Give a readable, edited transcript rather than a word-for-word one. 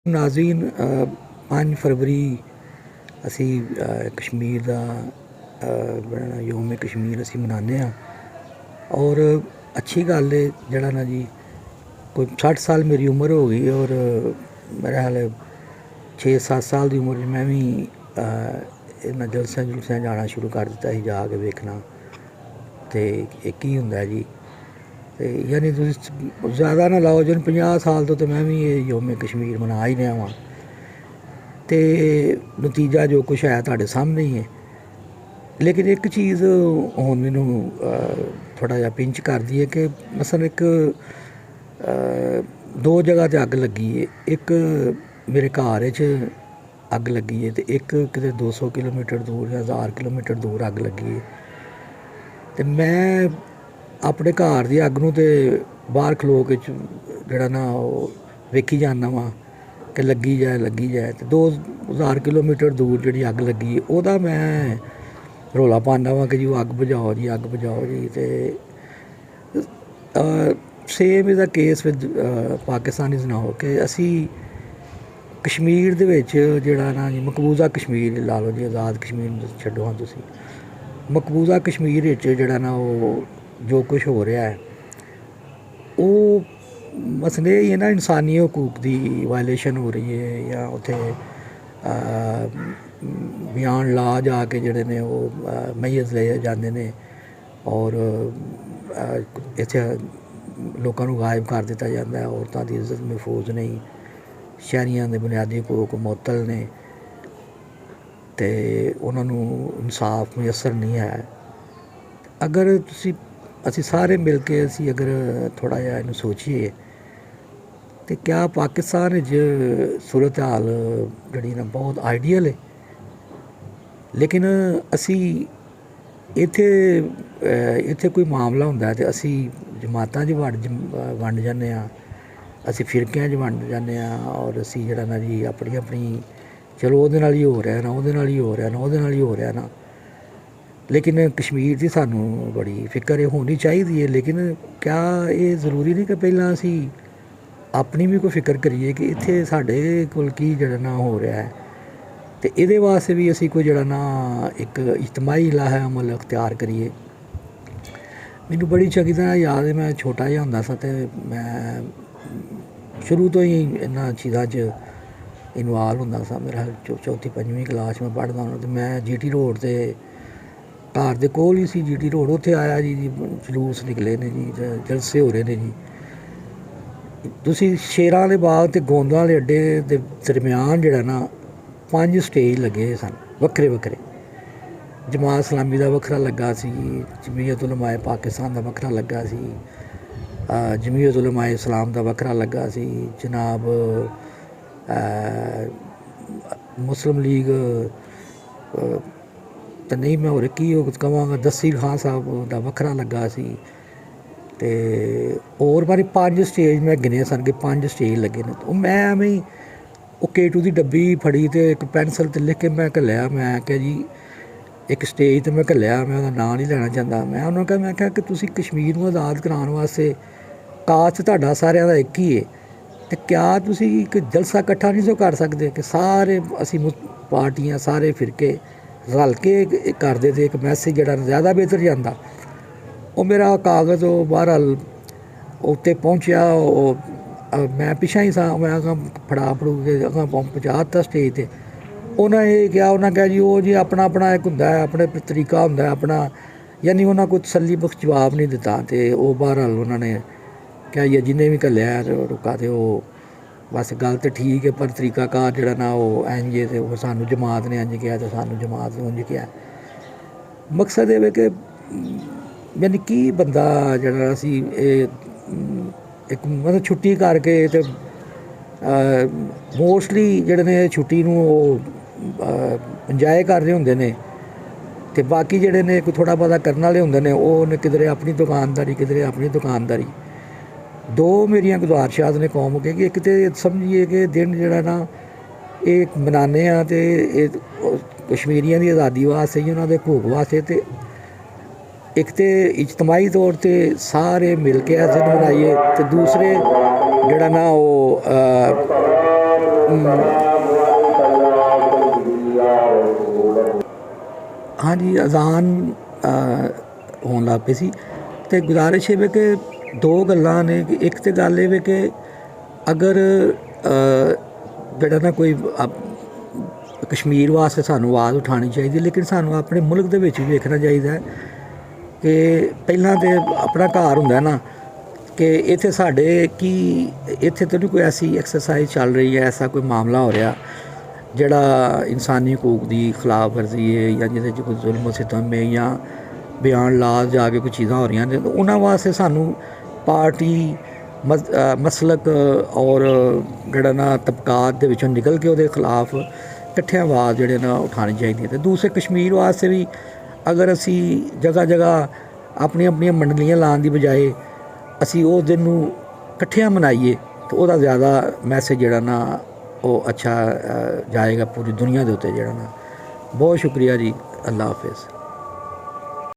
नाज़रीन 5 फरवरी असी कश्मीर का योम कश्मीर असी मनाने और अच्छी गल है जड़ा ना जी कोई 60 साल मेरी उम्र हो गई और मेरे हाल 6-7 साल की उम्र मैं भी इन्होंने जलसियां जुलसियां जाना शुरू कर दिता ही जाके वेखना तो एक ही होंगे जी तो यानी ज़्यादा ना लाओ जन 50 साल तो मैं भी ये योम कश्मीर मना ही रहा वहाँ तो नतीजा जो कुछ है तुहाडे सामने ही है। लेकिन एक चीज़ हुण मैनूं थोड़ा जिहा पिंच करदी है कि मसलन एक 2 जगह ते अग लगी है। एक मेरे घर च अग लगी है तो एक किते 200 किलोमीटर दूर या 1000 किलोमीटर दूर अग लगी है। तो मैं अपने घर की अग नूं ते बाहर खलो के जड़ा ना वेखी जाना वा कि लगी जाए तो 2000 किलोमीटर दूर जी अग लगी है मैं रौला पाना वा कि जी अग बुझाओ जी तो same is the case with Pakistanis now कि असी कश्मीर दे विच जिहड़ा ना जी मकबूजा कश्मीर ला लो जी आज़ाद कश्मीर छड्डो हाँ तुसीं मकबूजा कश्मीर विच जिहड़ा ना जो कुछ हो रहा है वो मसले ये है ना इंसानी हकूक की वायलेशन हो रही है या उत्थे बयान ला जाके जड़े ने वो मैयत ले जाते हैं और इत्थे लोगों को गायब कर दिता जाता है। औरतों की इज्जत महफूज नहीं, शहरियों के बुनियादी हकूक मुअत्तल ने तो उन्होंने इंसाफ मुयसर नहीं है। अगर असी सारे मिल के असी अगर थोड़ा जिहा इनू सोचिए तो क्या पाकिस्तान सूरत हाल जी ना बहुत आइडियल है। लेकिन असी इत्थे कोई मामला होंदा है तो असी जमातां वंड जाने असी फिरकियां वंड जाने और असी जड़ा ना जी अपनी अपनी चलो वो ही हो रहा ना हो रहा ना लेकिन कश्मीर की सानू बड़ी फिक्र होनी चाहिए। लेकिन क्या ये ज़रूरी नहीं कि पहला असी अपनी भी कोई फिक्र करिए कि इत्थे साढ़े कोल की जड़ा ना हो रहा है तो ये वास्ते भी असी कोई जड़ा ना एक इज्तमाही इलाहा अमल अख्तियार करिए। मैनू बड़ी चंगी तरह याद है मैं छोटा जिहा होंदा सा ते मैं शुरू तो ही इन्हां चीज़ां च इनवाल्व होंदा सा। मेरा 4वीं-5वीं क्लास में पढ़दा होना तो मैं GT रोड ते घर दे कोल ही सी GT रोड उत्थे आया जी जलूस निकले ने जी जलसे हो रहे ने जी। तुसी शेरां वाले बाग ते गोंदां वाले अड्डे दे दरम्यान जिहड़ा ना 5 स्टेज लगे सन वक्खरे वक्खरे। जमात इस्लामी का वक्खरा लगा सी, जमीयत उलमाए पाकिस्तान का वक्खरा लगा सी, जमीयत उलमाए इस्लाम का वक्खरा लगा सी, जनाब मुस्लिम लीग तो नहीं मैं होर की कहांगा दसीर खान साहब का वक्खरा लगा सी ते और बारी 5 स्टेज मैं गिने सन कि 5 स्टेज लगे ने। तो मैं भी वो K2 की डब्बी फड़ी तो एक पेंसिल ते लिख के मैं घल्लिया मैं क्या जी एक स्टेज तो मैं घल्लिया मैं उसका नाम नहीं लेना चाहता। मैं उन्होंने कहा मैं कि तुसी कश्मीर को आज़ाद कराने वास्ते कास्ट तुहाडा सारिਆਂ ਦਾ एक ही है तो क्या तुसी एक जलसा इकट्ठा नहीं सो कर सकते कि सारे असी पार्टियां सारे फिरके रल के करते थे एक मैसेज जड़ा ज़्यादा बेहतर जाता। वो मेरा कागज़ वो बहरहाल उत्ते पहुँचा मैं पिछा ही सा मैं फड़ा फड़ू के अगर पहुँचा दिता स्टेज पर। उन्हें ये कहा उन्हें कहा जी वो जी अपना अपना एक होंदा है अपने तरीका होंदा है अपना यानी उन्हें कोई तसल्ली बख्श जवाब नहीं दिता तो वो बहरहाल उन्होंने क्या ये जिन्हें भी घल्लिया रुका तो वो बस गल तो ठीक है पर तरीकाकार जड़ा ना वो इंज है तो सानू जमात ने इंज किया तो सानू जमात ने इंज किया। मकसद ये कि यानी कि बंदा जड़ा असी एक मतलब छुट्टी करके तो मोस्टली जड़े ने छुट्टी नूं इंजॉय कर रहे होंदे ने ते बाकी जड़े ने कोई थोड़ा बहुता करने वाले होंदे ने वो किधरे अपनी दुकानदारी किधरे अपनी दुकानदारी। 2 मेरियां गुजारिशां ने कौम के कि एक तो समझिए कि दिन जड़ा ना एक मनाने तो कश्मीरियों की आज़ादी वास्ते उन्होंने हकूक वास्ते तो एक तो इजतमाही तौर पर सारे मिल के दिन मनाइए तो दूसरे जड़ा ना वो ਹਾਂਜੀ ਅਜ਼ਾਨ ਹੋਣ ਲੱਗ ਪਈ ਸੀ ਅਤੇ ਗੁਜ਼ਾਰਿਸ਼ ਇਹ ਵੇ ਕਿ ਦੋ ਗੱਲਾਂ ਨੇ ਕਿ ਇੱਕ ਤਾਂ ਗੱਲ ਇਹ ਵੇ ਕਿ ਅਗਰ ਜਿਹੜਾ ਨਾ ਕੋਈ ਕਸ਼ਮੀਰ ਵਾਸਤੇ ਸਾਨੂੰ ਆਵਾਜ਼ ਉਠਾਉਣੀ ਚਾਹੀਦੀ, ਲੇਕਿਨ ਸਾਨੂੰ ਆਪਣੇ ਮੁਲਕ ਦੇ ਵਿੱਚ ਵੀ ਵੇਖਣਾ ਚਾਹੀਦਾ ਕਿ ਪਹਿਲਾਂ ਤਾਂ ਆਪਣਾ ਘਰ ਹੁੰਦਾ ਨਾ ਕਿ ਇੱਥੇ ਸਾਡੇ ਕੀ ਇੱਥੇ ਤਾਂ ਨਹੀਂ ਕੋਈ ਐਸੀ ਐਕਸਰਸਾਈਜ਼ ਚੱਲ ਰਹੀ ਹੈ, ਐਸਾ ਕੋਈ ਮਾਮਲਾ ਹੋ ਰਿਹਾ ਜਿਹੜਾ ਇਨਸਾਨੀ ਹਕੂਕ ਦੀ ਖਿਲਾਫ ਵਰਜ਼ੀ ਹੈ ਜਾਂ ਜਿਹਦੇ 'ਚ ਕੋਈ ਜ਼ੁਲਮ ਸਿਤਮ ਹੈ ਜਾਂ ਬਿਆਨ ਲਾਜ਼ ਜਾ ਕੇ ਕੋਈ ਚੀਜ਼ਾਂ ਹੋ ਰਹੀਆਂ ਨੇ, ਉਹਨਾਂ ਵਾਸਤੇ ਸਾਨੂੰ ਪਾਰਟੀ ਮਸਲਕ ਔਰ ਜਿਹੜਾ ਨਾ ਤਬਕਾਤ ਦੇ ਵਿੱਚੋਂ ਨਿਕਲ ਕੇ ਉਹਦੇ ਖਿਲਾਫ ਇਕੱਠੇ ਆਵਾਜ਼ ਜਿਹੜੇ ਨਾ ਉਠਾਉਣੀ ਚਾਹੀਦੀ ਹੈ। ਅਤੇ ਦੂਸਰੇ ਕਸ਼ਮੀਰ ਵਾਸਤੇ ਵੀ ਅਗਰ ਅਸੀਂ ਜਗ੍ਹਾ ਜਗ੍ਹਾ ਆਪਣੀਆਂ ਆਪਣੀਆਂ ਮੰਡਲੀਆਂ ਲਾਉਣ ਦੀ ਬਜਾਏ ਅਸੀਂ ਉਸ ਦਿਨ ਨੂੰ ਇਕੱਠਿਆਂ ਮਨਾਈਏ ਤਾਂ ਉਹਦਾ ਜ਼ਿਆਦਾ ਮੈਸੇਜ ਜਿਹੜਾ ਨਾ ਉਹ ਅੱਛਾ ਜਾਏਗਾ ਪੂਰੀ ਦੁਨੀਆ ਦੇ ਉੱਤੇ ਜਿਹੜਾ ਨਾ। ਬਹੁਤ ਸ਼ੁਕਰੀਆ ਜੀ, ਅੱਲਾ ਹਾਫਿਜ਼।